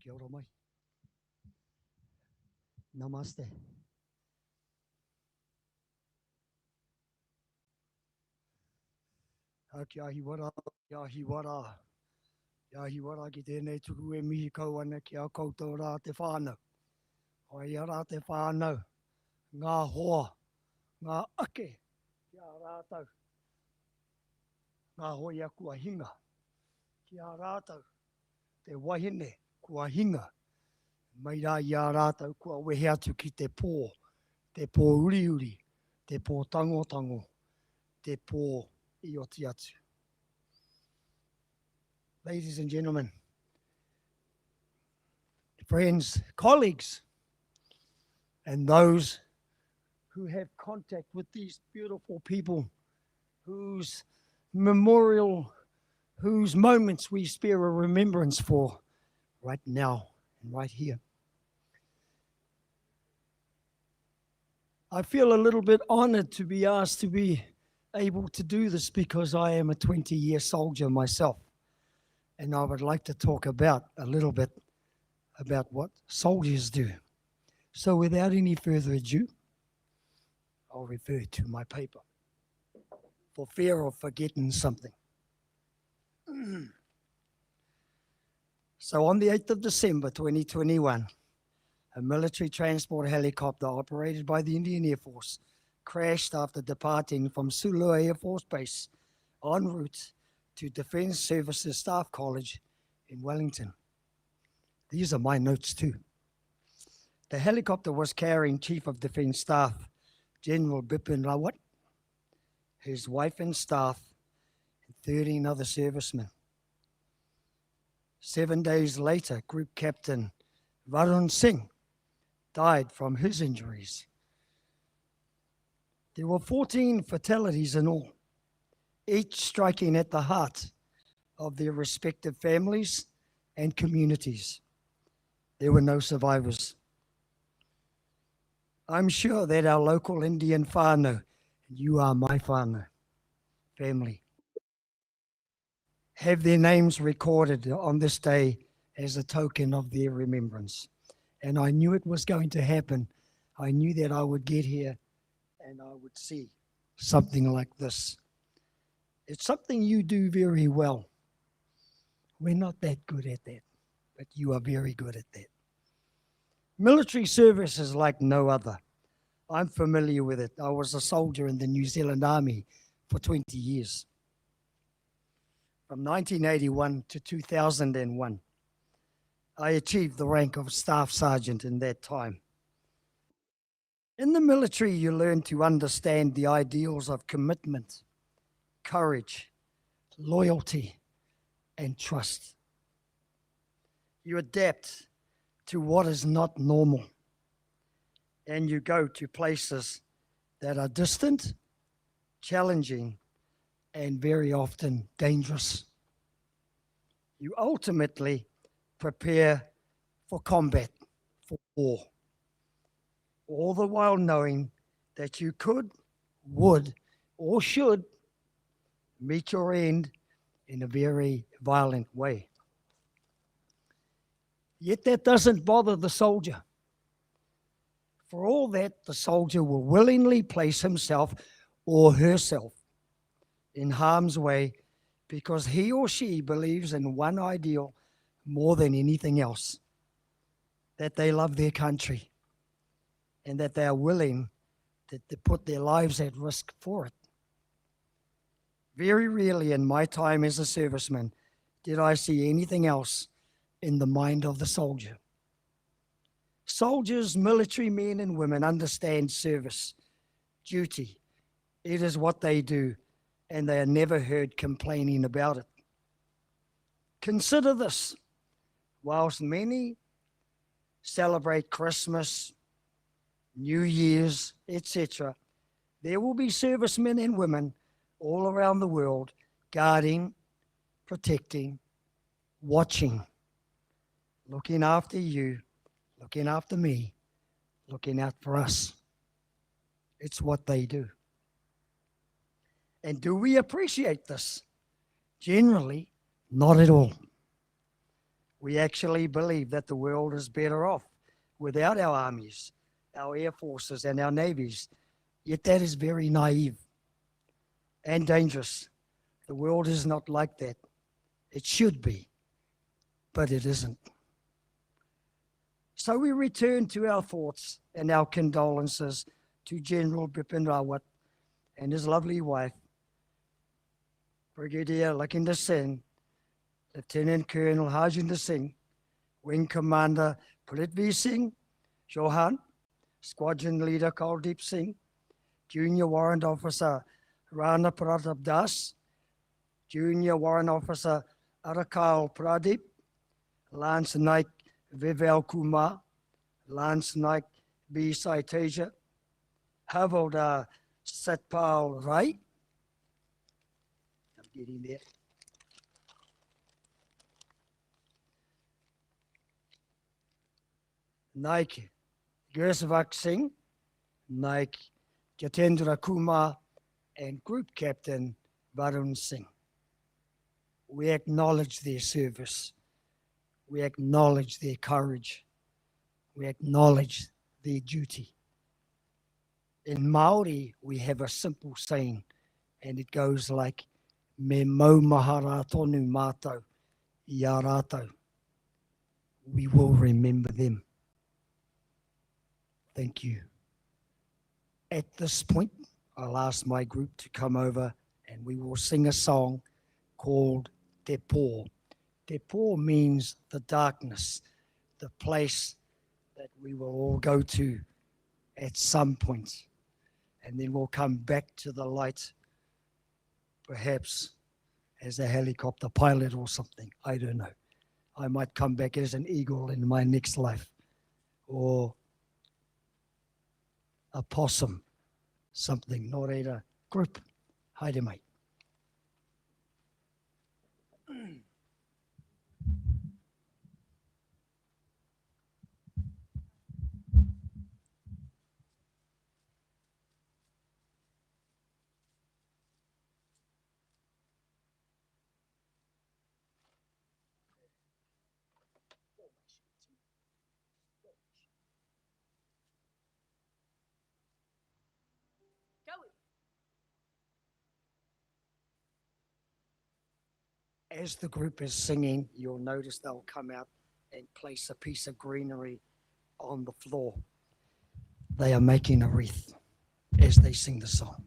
Kia ora mai. Namaste. Kia hiwara, kia hiwara. Kia hiwara ki tēnei tuku e mihi kau ana ki a koutou rā te whānau. Hoi rā te whānau, ngā hoa, ngā ake, kia rātau. Ngā hoi kua hinga, kia rātau. Te wahine kua hinga. Mai rā i a rātau kua wehe atu ki te pō uri uri, te pō tango tango, te pō I oti atu. Ladies and gentlemen, friends, colleagues, and those who have contact with these beautiful people whose memorial, whose moments we spare a remembrance for right now and right here. I feel a little bit honored to be asked to be able to do this because I am a 20-year soldier myself. And I would like to talk about a little bit about what soldiers do. So without any further ado, I'll refer to my paper for fear of forgetting something. So on the 8th of December 2021, a military transport helicopter operated by the Indian Air Force crashed after departing from Sulua Air Force Base en route to Defence Services Staff College in Wellington. These are my notes too. The helicopter was carrying Chief of Defence Staff, General Bipin Rawat, his wife and staff, and 13 other servicemen. 7 days later, Group Captain Varun Singh died from his injuries. There were 14 fatalities in all, each striking at the heart of their respective families and communities. There were no survivors. I'm sure that our local Indian whānau, and you are my whānau, family, have their names recorded on this day as a token of their remembrance. And I knew it was going to happen. I knew that I would get here and I would see something like this. It's something you do very well. We're not that good at that, but you are very good at that. Military service is like no other. I'm familiar with it. I was a soldier in the New Zealand Army for 20 years. From 1981 to 2001, I achieved the rank of Staff Sergeant in that time. In the military, you learn to understand the ideals of commitment, courage, loyalty, and trust. You adapt to what is not normal, and you go to places that are distant, challenging, and very often dangerous. You ultimately prepare for combat, for war, all the while knowing that you could, would, or should meet your end in a very violent way. Yet that doesn't bother the soldier. For all that, the soldier will willingly place himself or herself in harm's way because he or she believes in one ideal more than anything else, that they love their country and that they are willing to put their lives at risk for it. Very rarely in my time as a serviceman did I see anything else in the mind of the soldier. Soldiers, military men and women understand service, duty. It is what they do, and they are never heard complaining about it. Consider this. Whilst many celebrate Christmas, New Year's, etc., there will be servicemen and women all around the world guarding, protecting, watching, looking after you, looking after me, looking out for us. It's what they do. And do we appreciate this? Generally, not at all. We actually believe that the world is better off without our armies, our air forces, and our navies. Yet that is very naive and dangerous. The world is not like that. It should be, but it isn't. So we return to our thoughts and our condolences to General Bipin Rawat and his lovely wife, Brigadier Lakinder Singh, Lieutenant Colonel Harjinder Singh, Wing Commander Prithvi Singh Chauhan, Squadron Leader Kuldeep Singh, Junior Warrant Officer Rana Pratap Das, Junior Warrant Officer Arakal Pradeep, Lance Naik Vivel Kumar, Lance Naik B. Saiteja, Havildar Satpal Rai. I'm getting there. Naik Gursvak Singh, Naik Jatendra Kumar, and Group Captain Varun Singh. We acknowledge their service. We acknowledge their courage. We acknowledge their duty. In Maori, we have a simple saying, and it goes like, Me mau mahara tonu mātou I a rātou. We will remember them. Thank you. At this point, I'll ask my group to come over and we will sing a song called Te Pō. Te Pō means the darkness, the place that we will all go to at some point. And then we'll come back to the light, perhaps as a helicopter pilot or something. I don't know. I might come back as an eagle in my next life, or a possum, something. Nō reira, group, haere mai. As the group is singing, you'll notice they'll come out and place a piece of greenery on the floor. They are making a wreath as they sing the song.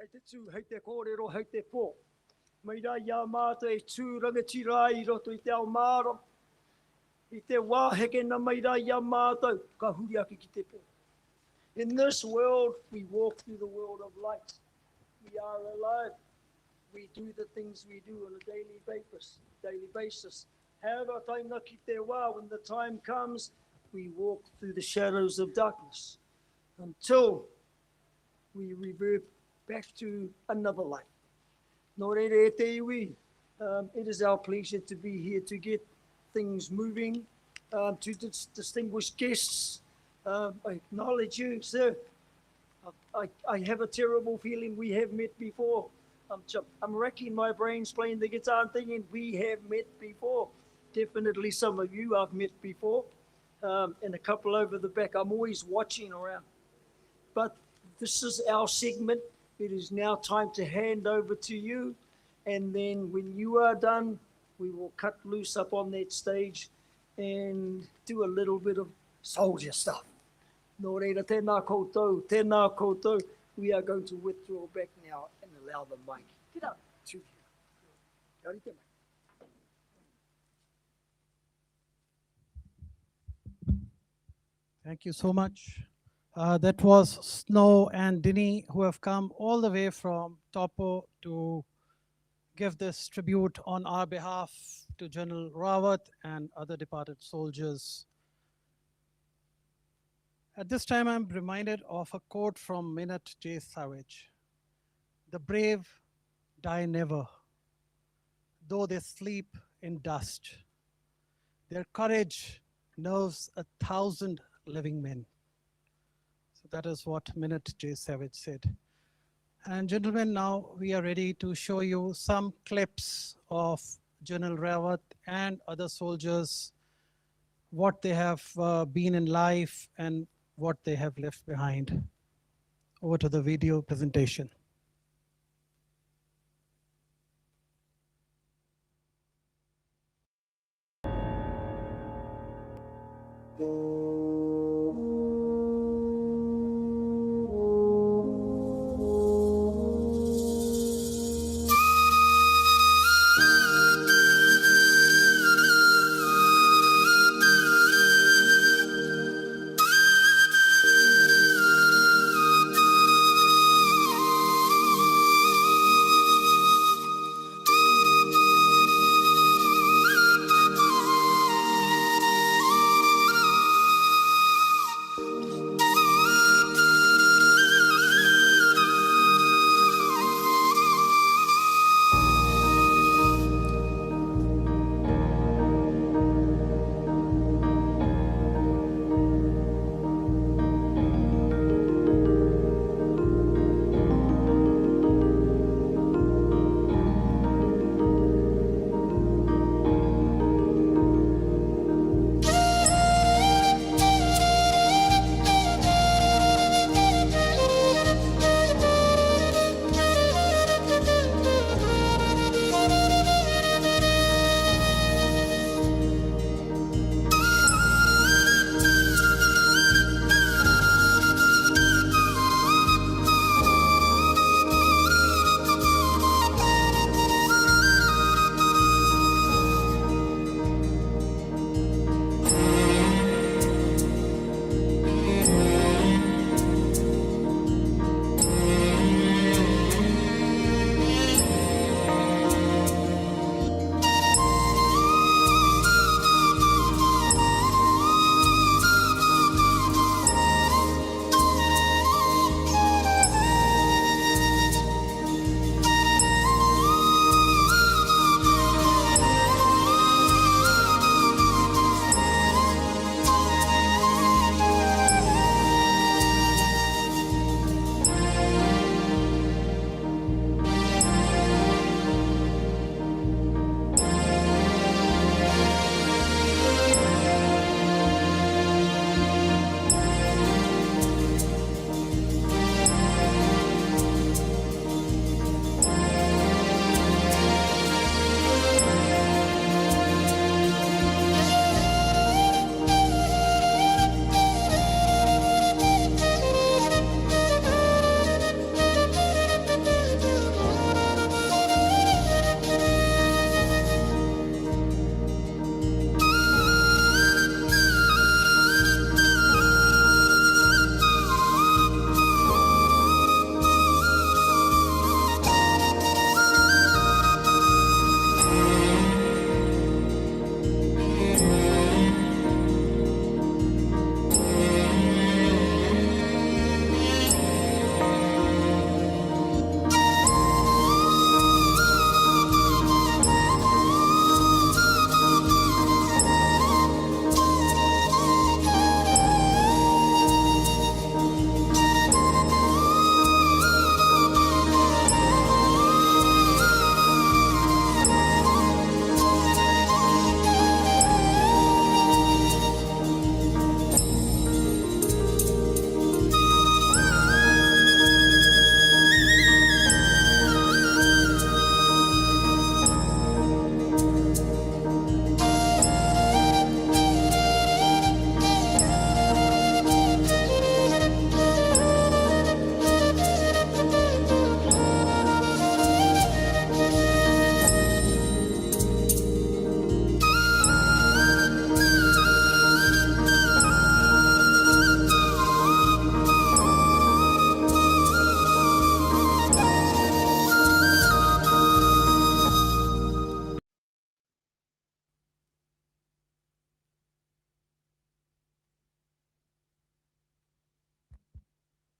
hei te tū, hei te kōrero, hei te pō. Mai rā ia mātou e tūrangatira I roto I te ao māro. I te wāheke na mai rā ia mātou, ka huri ake ki te pō. In this world, we walk through the world of light. We are alive. We do the things we do on a daily basis. However, tainga ki te wā, when the time comes, we walk through the shadows of darkness until we revert back to another life. Nō reire e te iwi, it is our pleasure to be here to get things moving, to distinguished guests. I acknowledge you, sir. I have a terrible feeling we have met before. I'm racking my brains playing the guitar and thinking we have met before. Definitely some of you I've met before, and a couple over the back. I'm always watching around. But this is our segment. It is now time to hand over to you. And then when you are done, we will cut loose up on that stage and do a little bit of soldier stuff. Nō reira, tēnā koutou, tēnā koutou. We are going to withdraw back now and allow the mic. Get up to you. Kia ora te mai. Thank you so much. That was Snow and Dinny, who have come all the way from Taupo to give this tribute on our behalf to General Rawat and other departed soldiers. At this time, I'm reminded of a quote from Minute J. Savage. The brave die never, though they sleep in dust. Their courage nerves 1,000 living men. So that is what Minute J. Savage said. And gentlemen, now we are ready to show you some clips of General Rawat and other soldiers, what they have been in life and what they have left behind. Over to the video presentation.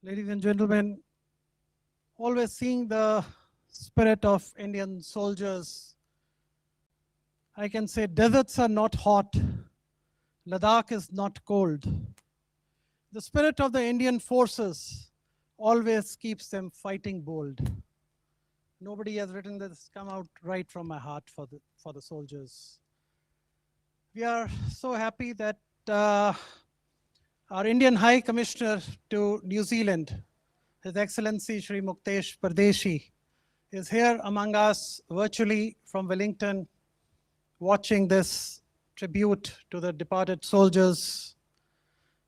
Ladies and gentlemen, always seeing the spirit of Indian soldiers, I can say deserts are not hot, Ladakh is not cold. The spirit of the Indian forces always keeps them fighting bold. Nobody has written this, come out right from my heart for the soldiers. We are so happy that our Indian High Commissioner to New Zealand, His Excellency Shri Muktesh Pardeshi, is here among us virtually from Wellington, watching this tribute to the departed soldiers,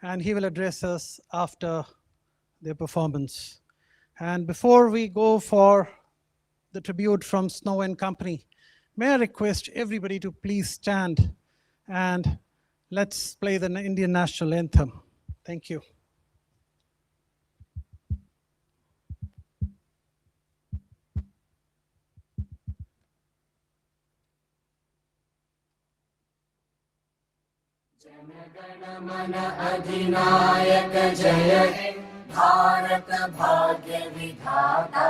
and he will address us after their performance. And before we go for the tribute from Snow and Company, may I request everybody to please stand and let's play the Indian national anthem. Thank you. जनगण मन अधिनायक जय हे भारत भाग्य विधाता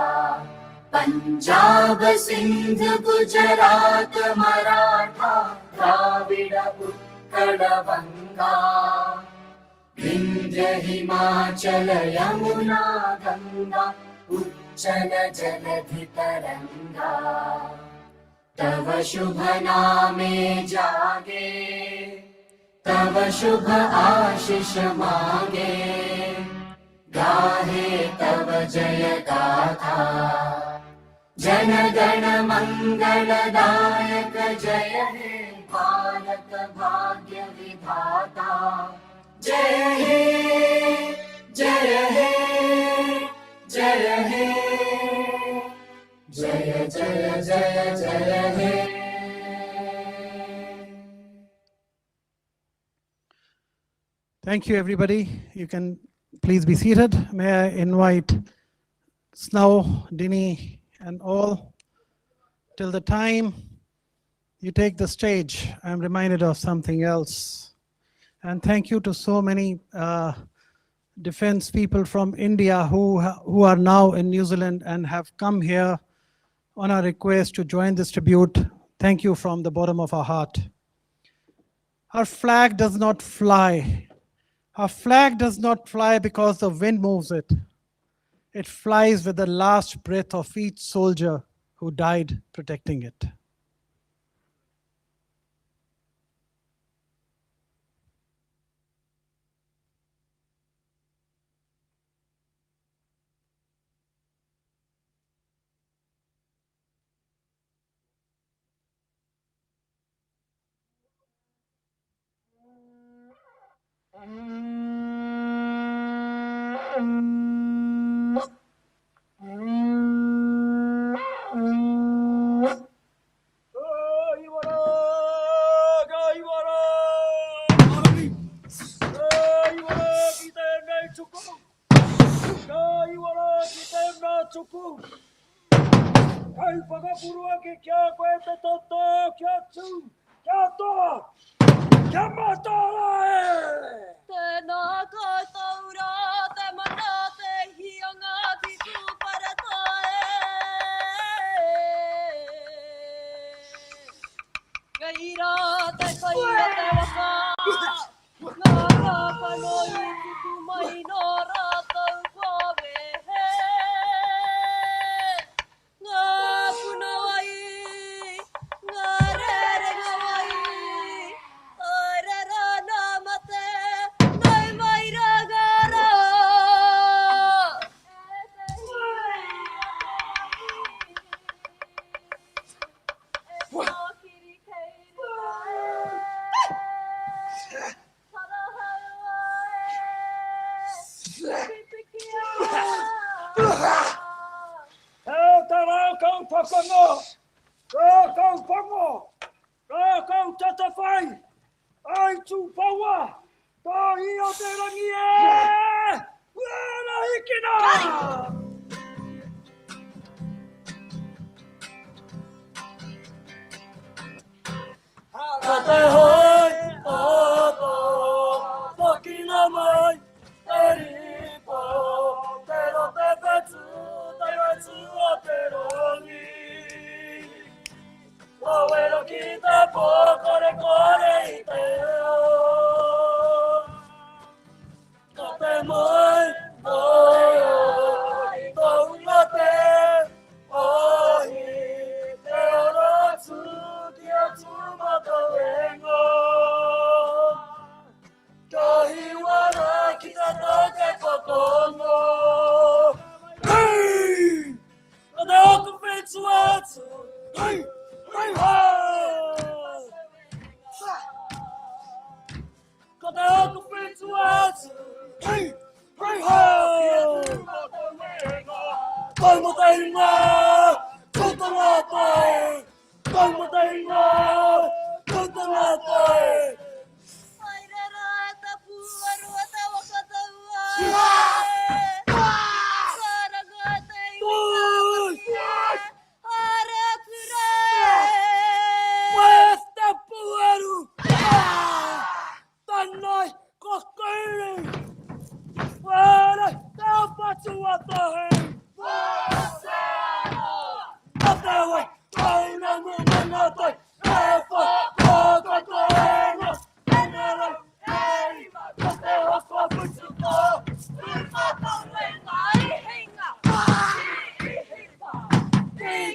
पंजाब सिंध गुजरात मराठा द्राविड उत्कल बंगा विंध्य हिमाचल यमुना गंगा उच्चल जलधि तरंगा तव शुभ नामे जागे तव शुभ आशीष मांगे गाहे तव जय गाथा जन गण मंगलदायक जय हे भारत भाग्य विधाता जय हे जय हे जय हे जय जय जय जय हे. Thank you, everybody. You can please be seated. May I invite Snow, Dini, and all. Till the time you take the stage, I'm reminded of something else. And thank you to so many defense people from India who are now in New Zealand and have come here on our request to join this tribute. Thank you from the bottom of our heart. Our flag does not fly. Our flag does not fly because the wind moves it. It flies with the last breath of each soldier who died protecting it. kita po kore-kore iteo. Kote moi, oi, tongote, oi, te orotu, kia tumato wengo. Kahiwara kita toke kokongo. Hey! Kode oku fetsu atsu. Hey! Hey! Kode oku fetsu atsu. Hey! Hey! Koi mo tainga. Tuto natai. Koi mo tainga. Tuto natai. Puesta pueru. Tanai kokkaili. Wala tapatsu atahe. Atawe. Aina mo manatai. Efa kokatoenga. Enara. Eima. Kote hoko futsuko.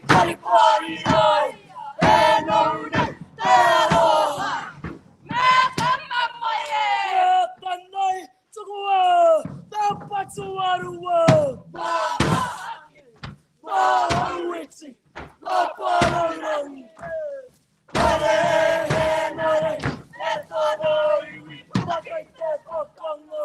California, enone, tero. Tanai, tsukua, tapatsu arua. Mahawichi, lapararani. Nare, nare, etanoi, takaite kokongo.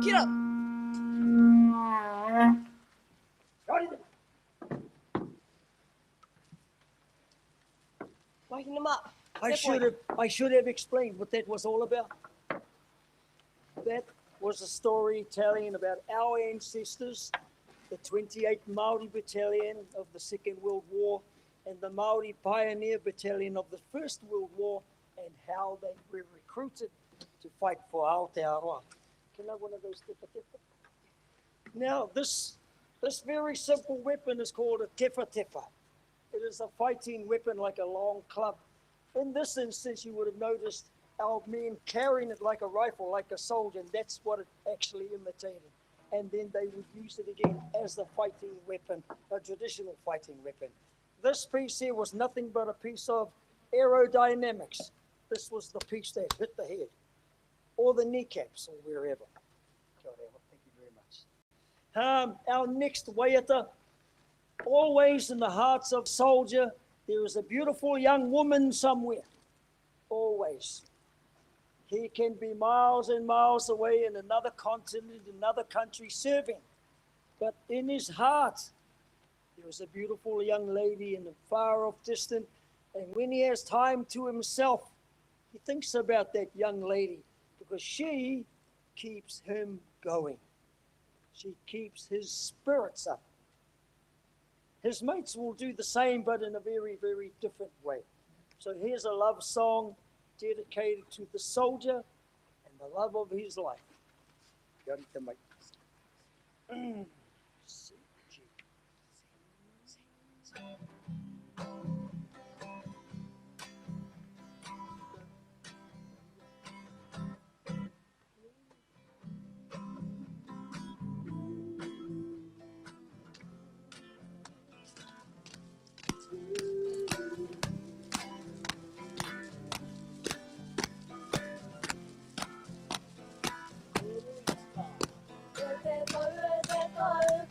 Get up. Waking them up. I should have explained what that was all about. That was a story telling about our ancestors, the 28th Maori Battalion of the Second World War and the Maori Pioneer Battalion of the First World War, and how they were recruited to fight for Aotearoa. Can I have one of those? Now, this very simple weapon is called a tefa tefa. It is a fighting weapon like a long club. In this instance, you would have noticed our men carrying it like a rifle, like a soldier, and that's what it actually imitated. And then they would use it again as the fighting weapon, a traditional fighting weapon. This piece here was nothing but a piece of aerodynamics. This was the piece that hit the head, or the kneecaps, or wherever. Thank you very much. Our next waiata, always in the hearts of soldier, there is a beautiful young woman somewhere. Always. He can be miles and miles away in another continent, another country serving. But in his heart, there is a beautiful young lady in the far off distant. And when he has time to himself, he thinks about that young lady because she keeps him going. She keeps his spirits up. His mates will do the same, but in a very, very different way. So here's a love song dedicated to the soldier and the love of his life. Yarita mai.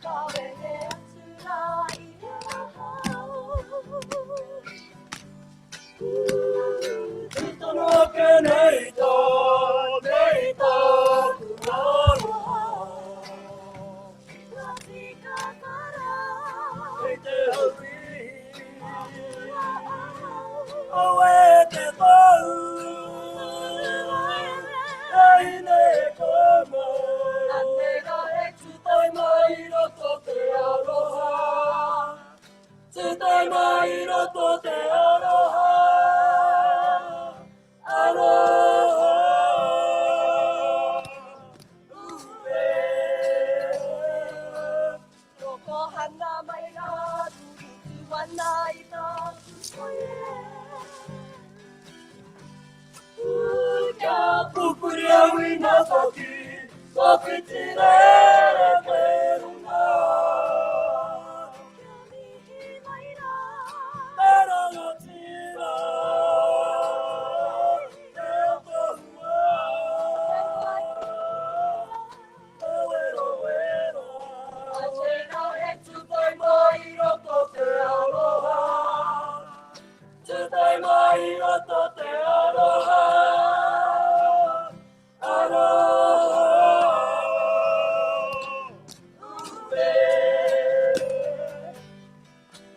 Kawe Tutai mai roto te aroha. Aroha. Ue. Yokohana mai rā, rurutu wana i tā tukoe. Kia pupuri au I nā toki, toki te rere me runga. Kia mihi mai rā, Tera ngā tira, te tohua. Te wero wero. A te nā he tutai mai roto te aroha. Tutai mai roto te aroha. Aroha. Ue.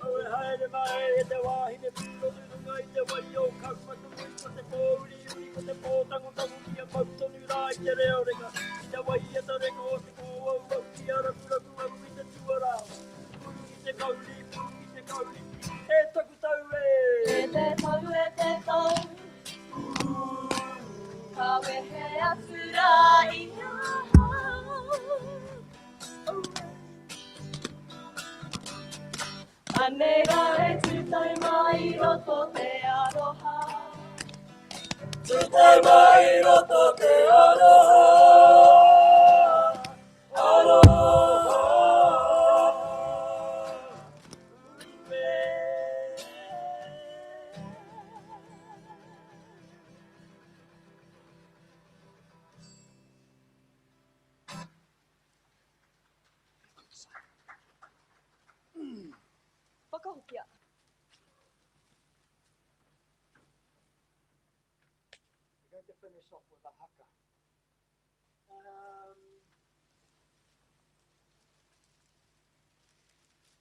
Aue haere mai e te wāhi te pūro runga I te wai o kaumatu I ko te pōuri ui ko te pōtango tangu ki a mautonu rā I te reo renga. I te wai e te renga o te kōwau au ki a rakuraku au I te tuarau. Puru I te kauri, puru I te kauri. E taku tau e. e te tau e te tau, kawe he atu rā I ngā hau. Anera e tutai mai roto te aroha. Tutai mai roto te aroha. Aroha. Ue. Whakahokia. We're going to finish off with a haka.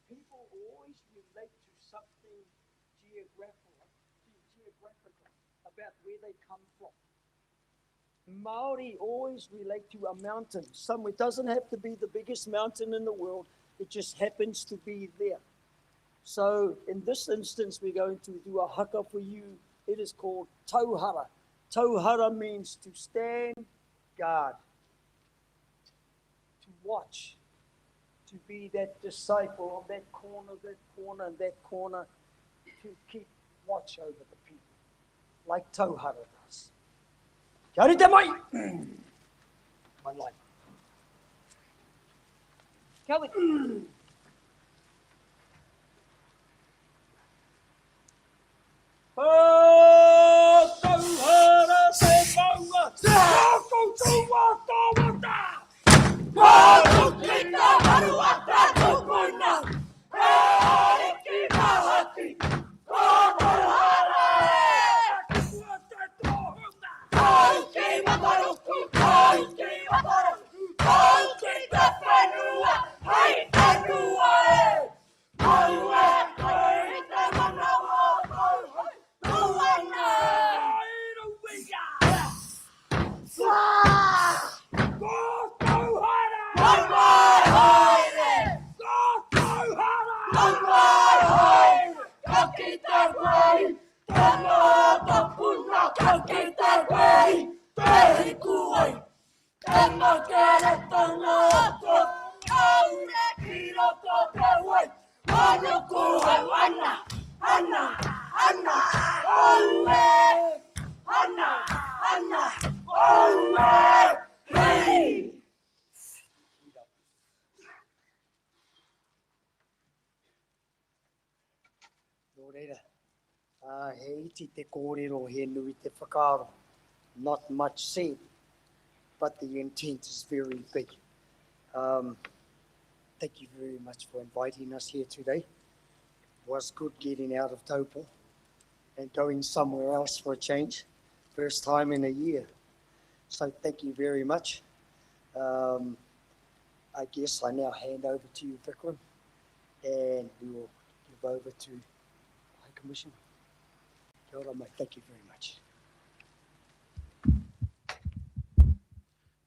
People always relate to something geographical about where they come from. Maori always relate to a mountain. Somewhere it doesn't have to be the biggest mountain in the world. It just happens to be there. So in this instance, we're going to do a haka for you. It is called tauhara. Tauhara means to stand guard, to watch, to be that disciple of that corner, and that corner, to keep watch over the people, like tauhara does. Kia ora te mai! One line. Kia ora. Tauhara se maunga, se hoko tua tawata. Hoko kita haruata tupuina, e ki mahati, tauhara. Kua te tohunga, kau ki mataruku, kau ki mataruku, kau ki te whenua, hei whenua e. Kau e koe I te manawa, kau hei tuana. Airuia. Ko tauhara. Ko mai haere. Ko tauhara. Ko mai haere. Ka ki te wei, te ngata puna. Ka ki te wei, te hiku ai. Te makere te ngata. Kaure ki roto te wei. Manuku ai wana. Ana, ana, oue. Ana, ana, oue. Hei. Nō reira, he iti te kōrero, he nui te whakaaro. Not much said, but the intent is very big. Thank you very much for inviting us here today. It was good getting out of Taupo and going somewhere else for a change. First time in a year. So thank you very much. I guess I now hand over to you, Vikram, and we will give over to High Commissioner. Kia ora, mate. Thank you very much.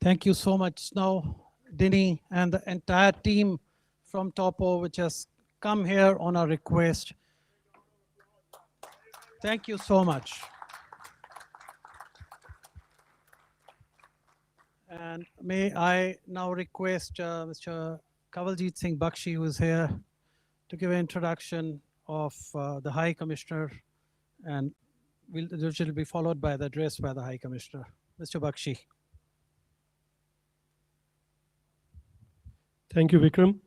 Thank you so much, Snow, Dinny, and the entire team from Topo, which has come here on a request. Thank you so much. And may I now request Mr. Kawaljeet Singh Bakshi, who is here, to give an introduction of the High Commissioner, and which will be followed by the address by the High Commissioner. Mr. Bakshi. Thank you, Vikram.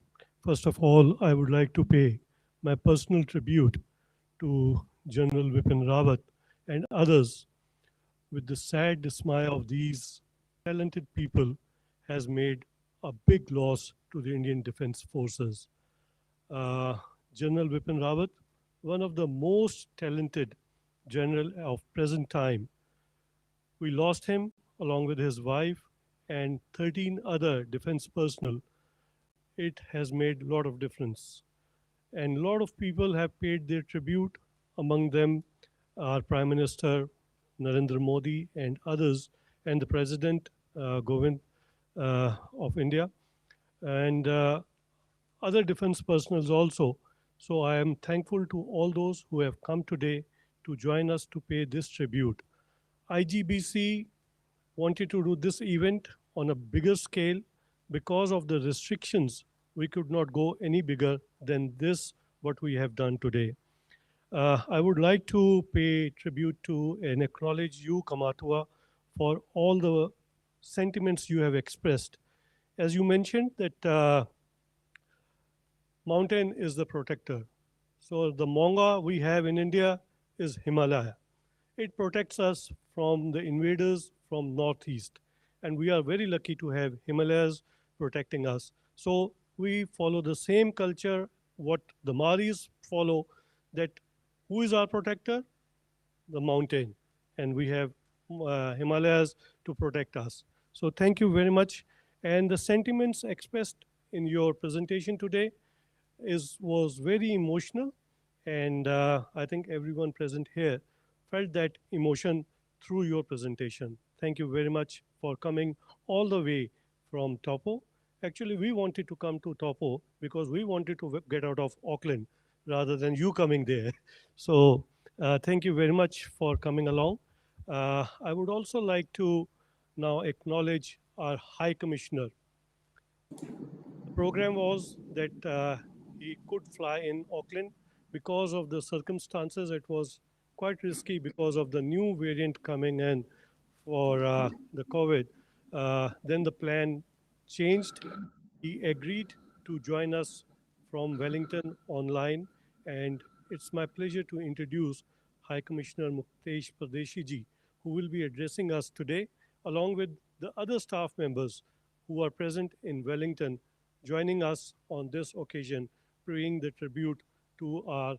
First of all, I would like to pay my personal tribute to General Vipin Rawat and others. With the sad dismay of these talented people has made a big loss to the Indian Defence Forces. General Vipin Rawat, one of the most talented general of present time. We lost him along with his wife and 13 other defense personnel. It has made a lot of difference. And a lot of people have paid their tribute, among them our Prime Minister Narendra Modi and others, and the President Govind of India, and other defense personnel also. So I am thankful to all those who have come today to join us to pay this tribute. IGBC wanted to do this event on a bigger scale. Because of the restrictions, we could not go any bigger than this, what we have done today. I would like to pay tribute to and acknowledge you, Kamatua, for all the sentiments you have expressed. As you mentioned that mountain is the protector. So the Monga we have in India is Himalaya. It protects us from the invaders from northeast. And we are very lucky to have Himalayas protecting us. So we follow the same culture, what the Maoris follow, that who is our protector? The mountain. And we have Himalayas to protect us. So thank you very much. And the sentiments expressed in your presentation today was very emotional. And I think everyone present here felt that emotion through your presentation. Thank you very much for coming all the way from Topo. Actually, we wanted to come to Topo because we wanted to get out of Auckland rather than you coming there. So thank you very much for coming along. I would also like to now acknowledge our High Commissioner. The program was that he could fly in Auckland. Because of the circumstances, it was quite risky because of the new variant coming in for the COVID. Then the plan changed. He agreed to join us from Wellington online, and it's my pleasure to introduce High Commissioner Muktesh Pradeshi ji, who will be addressing us today, along with the other staff members who are present in Wellington, joining us on this occasion, paying the tribute to our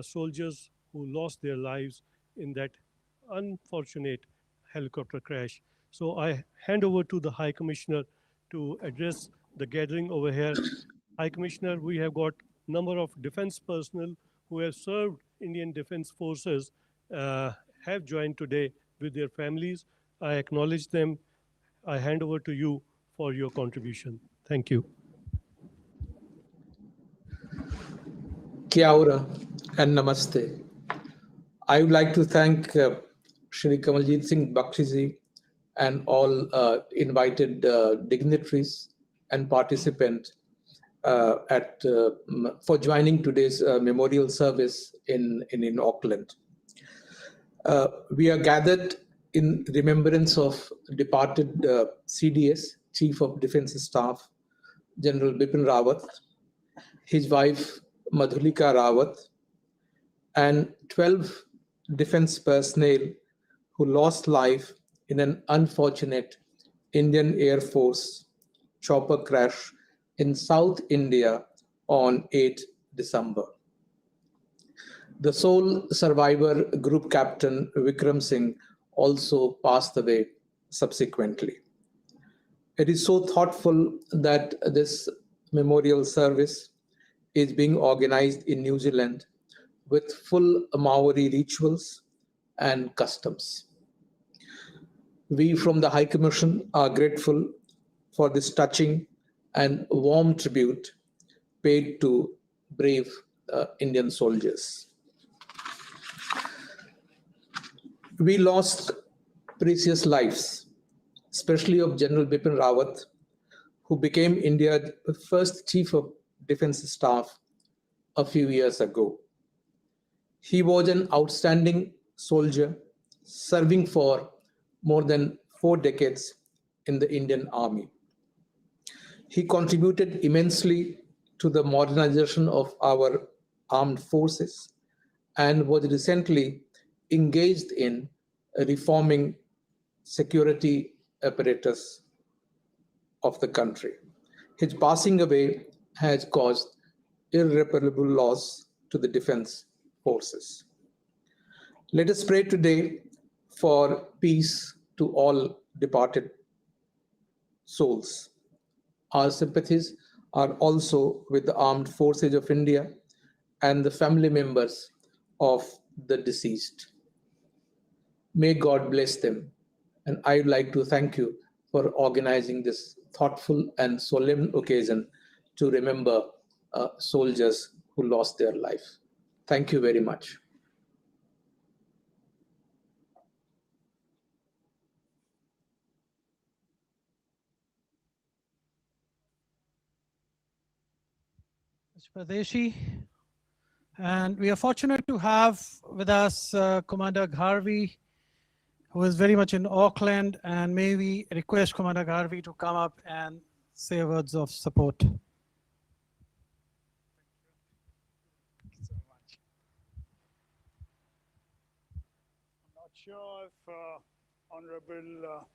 soldiers who lost their lives in that unfortunate helicopter crash. So I hand over to the High Commissioner to address the gathering over here. High Commissioner, we have got number of defense personnel who have served Indian Defense Forces have joined today with their families. I acknowledge them. I hand over to you for your contribution. Thank you. Kia ora and namaste. I would like to thank Shri Kawaljeet Singh Bakshi ji and all invited dignitaries and participants for joining today's memorial service in Auckland. We are gathered in remembrance of departed CDS, Chief of Defence Staff, General Bipin Rawat, his wife Madhulika Rawat, and 12 defense personnel who lost life in an unfortunate Indian Air Force chopper crash in South India on 8 December. The sole survivor, Group Captain Vikram Singh, also passed away subsequently. It is so thoughtful that this memorial service is being organized in New Zealand with full Maori rituals and customs. We from the High Commission are grateful for this touching and warm tribute paid to brave Indian soldiers. We lost precious lives, especially of General Bipin Rawat, who became India's first Chief of Defence Staff a few years ago. He was an outstanding soldier, serving for more than 4 decades in the Indian Army. He contributed immensely to the modernization of our armed forces and was recently engaged in reforming security apparatus of the country. His passing away has caused irreparable loss to the defense forces. Let us pray today for peace to all departed souls. Our sympathies are also with the armed forces of India and the family members of the deceased. May God bless them. And I would like to thank you for organizing this thoughtful and solemn occasion to remember soldiers who lost their life. Thank you very much. Mr. Pradeshi. And we are fortunate to have with us Commander Gharvi, who is very much in Auckland. And may we request Commander Gharvi to come up and say words of support. Thank you so much. I'm not sure if Honorable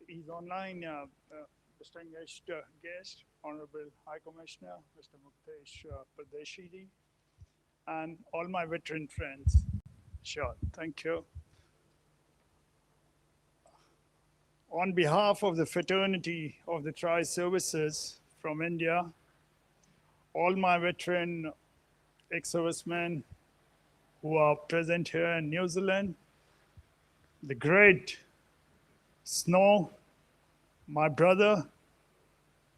is online. Distinguished guest, Honorable High Commissioner, Mr. Muktesh Pradeshi, and all my veteran friends. Sure, thank you. On behalf of the fraternity of the Tri-Services from India, all my veteran ex-servicemen who are present here in New Zealand, the great Snow, my brother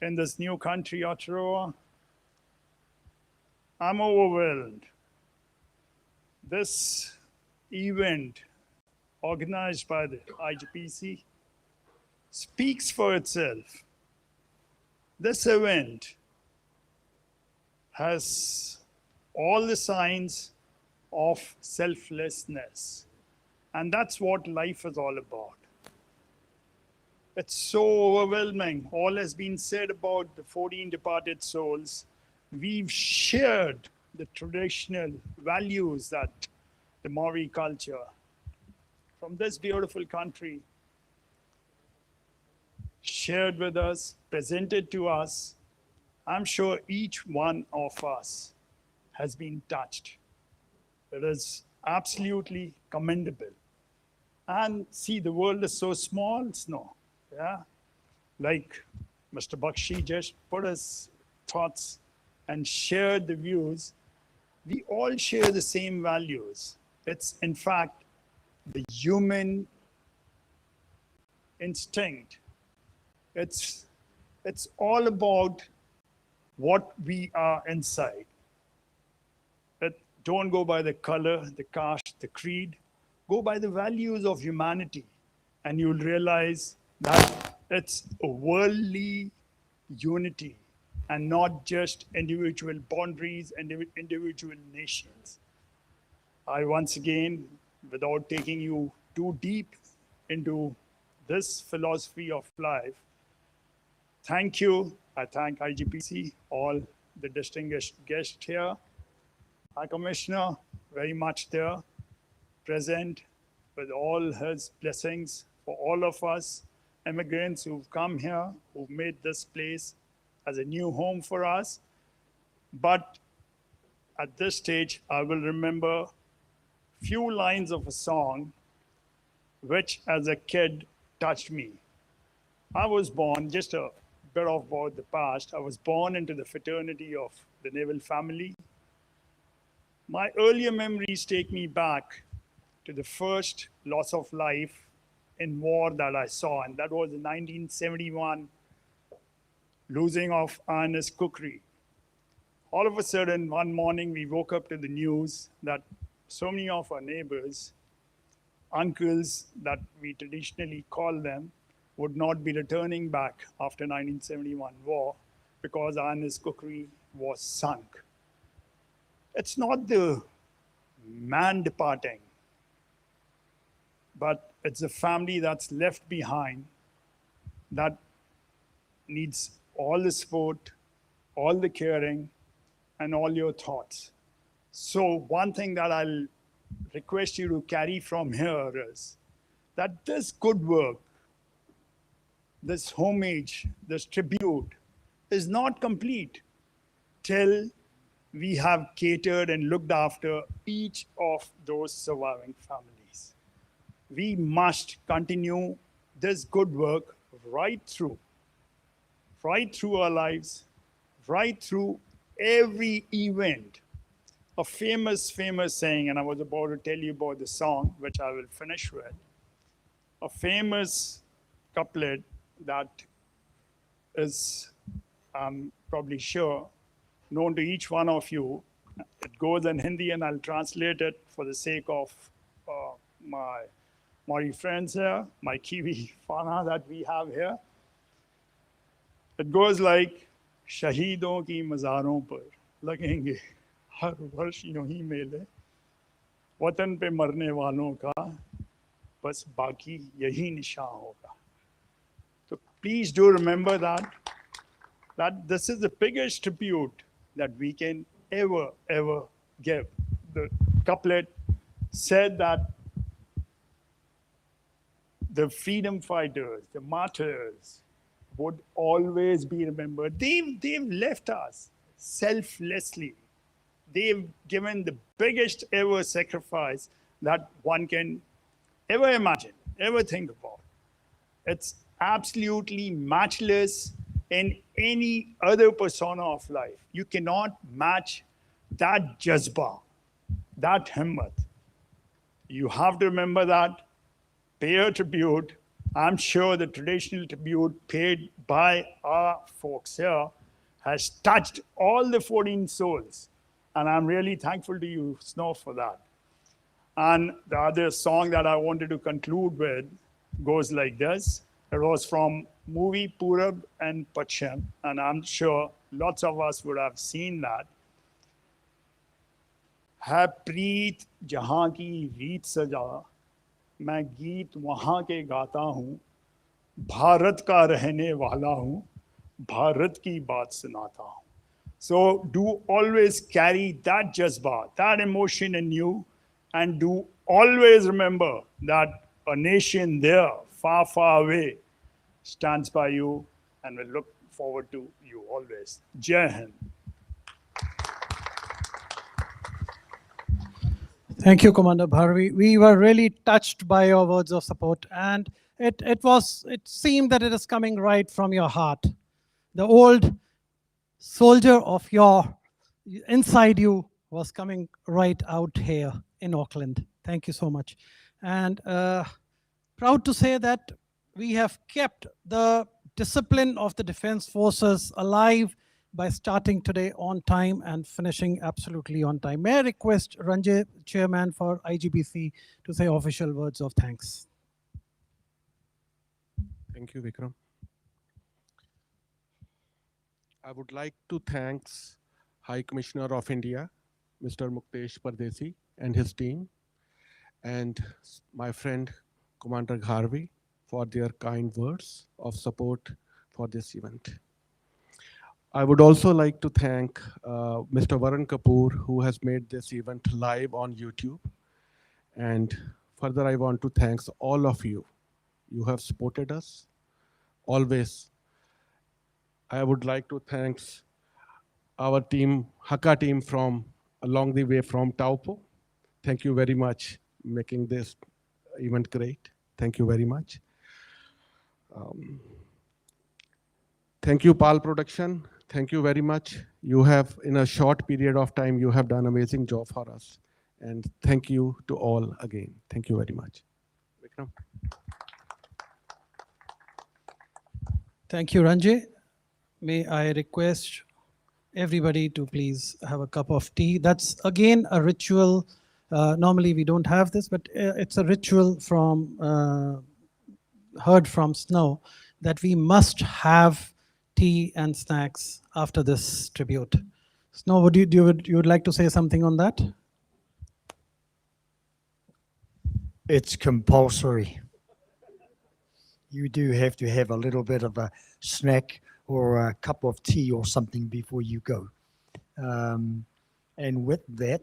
in this new country, Aotearoa, I'm overwhelmed. This event organized by the IGPC speaks for itself. This event has all the signs of selflessness, and that's what life is all about. It's so overwhelming. All has been said about the 14 departed souls. We've shared the traditional values that the Maori culture from this beautiful country shared with us, presented to us. I'm sure each one of us has been touched. It is absolutely commendable. And see, the world is so small, Snow. Yeah, like Mr. Bakshi just put his thoughts and shared the views. We all share the same values. It's in fact the human instinct. It's all about what we are inside. Don't go by the color, the caste, the creed. Go by the values of humanity, and you'll realize that it's a worldly unity and not just individual boundaries and individual nations. I once again, without taking you too deep into this philosophy of life, thank you. I thank IGPC, all the distinguished guests here. High Commissioner, very much there, present with all his blessings for all of us immigrants who've come here, who've made this place as a new home for us. But at this stage, I will remember few lines of a song which as a kid touched me. I was born, just a bit of about the past, I was born into the fraternity of the naval family. My earlier memories take me back to the first loss of life in war that I saw, and that was in 1971, losing of Ernest Kukri. All of a sudden, one morning, we woke up to the news that so many of our neighbors uncles that we traditionally call them would not be returning back after 1971 war because Anna's cookery was sunk. It's not the man departing, but it's a family that's left behind that needs all the support, all the caring, and all your thoughts. So one thing that I'll request you to carry from here is that this good work, this homage, this tribute is not complete till we have catered and looked after each of those surviving families. We must continue this good work right through our lives, right through every event. A famous saying, and I was about to tell you about the song, which I will finish with. A famous couplet that is, I'm probably sure, known to each one of you. It goes in Hindi, and I'll translate it for the sake of my friends here, my Kiwi fauna that we have here. It goes like, शहीदों की मज़ारों पर लगेंगे हर वर्ष यूं ही मेले, वतन पे मरने वालों का बस बाकी यही निशान होगा. So please do remember that this is the biggest tribute that we can ever give. The couplet said that the freedom fighters, the martyrs, would always be remembered. They've left us selflessly. They've given the biggest ever sacrifice that one can ever imagine, ever think about. It's absolutely matchless in any other persona of life. You cannot match that jazba, that himmat. You have to remember that, pay a tribute. I'm sure the traditional tribute paid by our folks here has touched all the 14 souls. And I'm really thankful to you, Snow, for that. And the other song that I wanted to conclude with goes like this. It was from movie Purab and Pachim, and I'm sure lots of us would have seen that. है प्रीत जहाँ की रीत सजा, मैं गीत वहाँ के गाता हूँ, भारत का रहने वाला हूँ, भारत की बात सुनाता हूँ. So do always carry that jazba, that emotion in you, and do always remember that a nation there, far away, stands by you and will look forward to you always. Jai Hind. Thank you, Commander Bharvi. We were really touched by your words of support, and it seemed that it is coming right from your heart. The old soldier of your inside you was coming right out here in Auckland. Thank you so much. And proud to say that we have kept the discipline of the Defense Forces alive by starting today on time and finishing absolutely on time. May I request Ranjay, Chairman for IGBC, to say official words of thanks. Thank you, Vikram. I would like to thank High Commissioner of India, Mr. Muktesh Pardesi, and his team, and my friend Commander Gharvi for their kind words of support for this event. I would also like to thank Mr. Varun Kapoor, who has made this event live on YouTube. And further, I want to thank all of you. You have supported us always. I would like to thank our team, Haka team from along the way from Taupo. Thank you very much, making this event great. Thank you very much. Thank you, PAL Production. Thank you very much. You have, in a short period of time, you have done an amazing job for us. And thank you to all again. Thank you very much. Vikram. Thank you, Ranjay. May I request everybody to please have a cup of tea. That's again a ritual Normally we don't have this, but it's a ritual from heard from Snow that we must have tea and snacks after this tribute. Snow, you would like to say something on that? It's compulsory. You do have to have a little bit of a snack or a cup of tea or something before you go. And with that,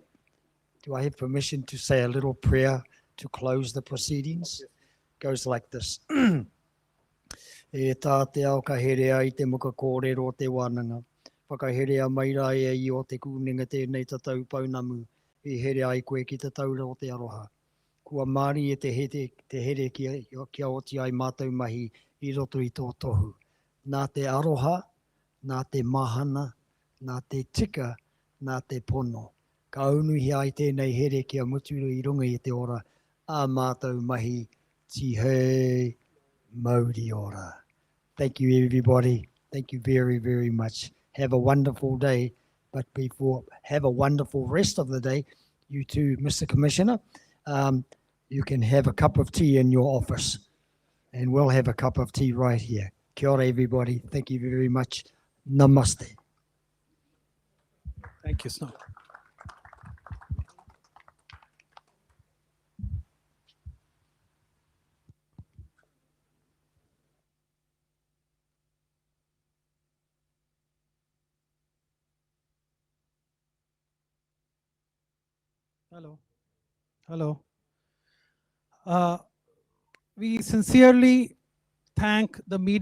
do I have permission to say a little prayer to close the proceedings? Goes like this. E tā te ao ka herea I te muka kōrero te wānanga. Whakaherea maira e I o te kūninga tēnei tatau paunamu. E herea ai koe ki te taura o te aroha. Kua māri e te here kia oti ai mātou mahi I roto I tō tohu. Nā te aroha, nā te mahana, nā te tika, nā te pono. Ka unuhi ai tēnei here kia muturu I runga I te ora. A mātou mahi, tihei, mauri ora. Thank you, everybody. Thank you very, very much. Have a wonderful day. But before, have a wonderful rest of the day. You too, Mr. Commissioner. You can have a cup of tea in your office. And we'll have a cup of tea right here. Kia ora, everybody. Thank you very much. Namaste. Thank you, Snow. Hello. Hello. We sincerely thank the media.